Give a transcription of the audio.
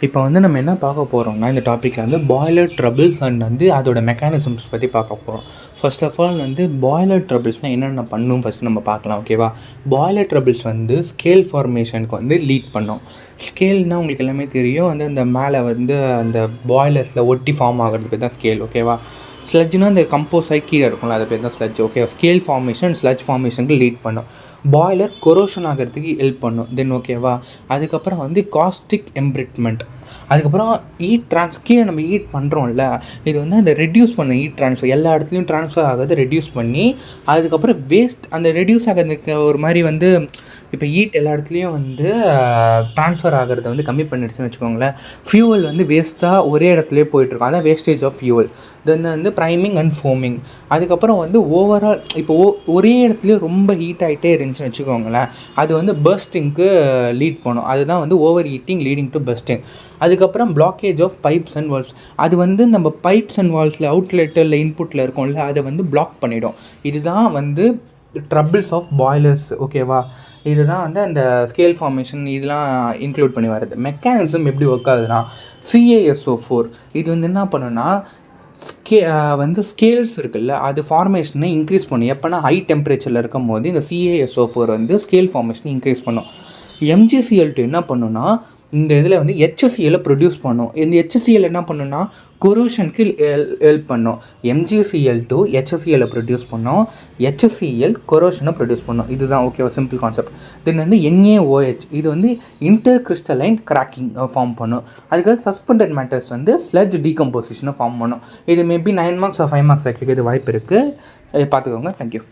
இப்போ வந்து நம்ம என்ன பார்க்க போகிறோம்னா, இந்த டாப்பிக்கில் வந்து பாய்லர் ட்ரபிள்ஸ் அண்ட் வந்து அதோட மெக்கானிசம்ஸ் பற்றி பார்க்க போகிறோம். ஃபர்ஸ்ட் ஆஃப் ஆல் வந்து பாய்லர் ட்ரபிள்ஸ்னால் என்னென்ன பண்ணும் ஃபஸ்ட்டு நம்ம பார்க்கலாம். ஓகேவா? பாய்லர் ட்ரபிள்ஸ் வந்து ஸ்கேல் ஃபார்மேஷனுக்கு வந்து லீட் பண்ணும். ஸ்கேல்னால் உங்களுக்கு எல்லாமே தெரியும், வந்து அந்த மேலே வந்து அந்த பாய்லர்ஸில் ஒட்டி ஃபார்ம் ஆகிறது பேர் தான் ஸ்கேல். ஓகேவா? ஸ்லட்ஜ்னா அந்த கம்போஸ் ஆகி கீழே இருக்கும்ல, அது பேர் தான் sludge. Okay, scale formation sludge ஃபார்மேஷனுக்கு லீட் பண்ணும். பாய்லர் கொரோஷன் ஆகிறதுக்கு ஹெல்ப் பண்ணும். தென் ஓகேவா, அதுக்கப்புறம் வந்து காஸ்டிக் எம்ப்ரிட்மெண்ட், அதுக்கப்புறம் கீழே நம்ம ஹீட் பண்ணுறோம்ல, இது வந்து அந்த ரெடியூஸ் பண்ண ஹீட் ட்ரான்ஸ்ஃபர் எல்லா இடத்துலையும் ட்ரான்ஸ்ஃபர் ஆகிறத ரெடியூஸ் பண்ணி, அதுக்கப்புறம் வேஸ்ட் அந்த ரெடியூஸ் ஆகிறதுக்கு ஒரு மாதிரி வந்து இப்போ ஹீட் எல்லா இடத்துலையும் வந்து ட்ரான்ஸ்ஃபர் ஆகிறத வந்து கம்மி பண்ணிடுச்சுன்னு வச்சுக்கோங்களேன். ஃபியூவல் வந்து வேஸ்ட்டாக ஒரே இடத்துலையே போயிட்டுருக்கும், அதான் வேஸ்டேஜ் ஆஃப் ஃபியூவல். தென் வந்து ப்ரைமிங் அண்ட் ஃபோமிங், அதுக்கப்புறம் வந்து ஓவரால் இப்போ ஒரே இடத்துலையே ரொம்ப ஹீட் ஆகிட்டே இருந்துச்சுன்னு வச்சுக்கோங்களேன், அது வந்து பர்ஸ்டிங்க்கு லீட் பண்ணும். அதுதான் வந்து overheating leading to bursting. அதுக்கப்புறம் blockage of pipes and walls, அது வந்து நம்ம பைப்ஸ் அண்ட் வால்ஸில் அவுட்லெட்டு இல்லை இன்புட்டில் இருக்கும்ல, அதை வந்து பிளாக் பண்ணிடும். இதுதான் வந்து ட்ரபிள்ஸ் ஆஃப் பாய்லர்ஸ். ஓகேவா? இதுதான் வந்து அந்த ஸ்கேல் ஃபார்மேஷன் இதெல்லாம் இன்க்ளூட் பண்ணி வருது. மெக்கானிசம் எப்படி ஒர்க் ஆகுதுன்னா, CaSO4 இது வந்து என்ன பண்ணுன்னா, ஸ்கேல்ஸ் இருக்குல்ல, அது ஃபார்மேஷனை இன்க்ரீஸ் பண்ணும். எப்போனா ஹை டெம்பரேச்சரில் இருக்கும் போது இந்த CaSO4 வந்து ஸ்கேல் ஃபார்மேஷனை இன்க்ரீஸ் பண்ணும். MgCl2 என்ன பண்ணுன்னா, இந்த இதில் வந்து HCl ப்ரொடியூஸ் பண்ணும். இந்த HCl என்ன பண்ணுன்னா, கொரோஷனுக்கு ஹெல்ப் பண்ணும். MgCl2 HCl ப்ரொடியூஸ் பண்ணும், HCl கொரோஷனை ப்ரொடியூஸ் பண்ணும். இதுதான் ஓகேவா, சிம்பிள் கான்செப்ட். தென் வந்து NaOH இது வந்து இன்டர் கிறிஸ்டலைன் கிராக்கிங் ஃபார்ம் பண்ணும். அதுக்காக சஸ்பெண்டட் மேட்டர்ஸ் வந்து ஸ்லட்ஜ் டீகம்போசிஷனை ஃபார்ம் பண்ணும். இது மேபி 9 மார்க்ஸ் ஆர் 5 மார்க்ஸ் கேட்குறது வாய்ப்பு இருக்குது, பார்த்துக்கோங்க. தேங்க்யூ.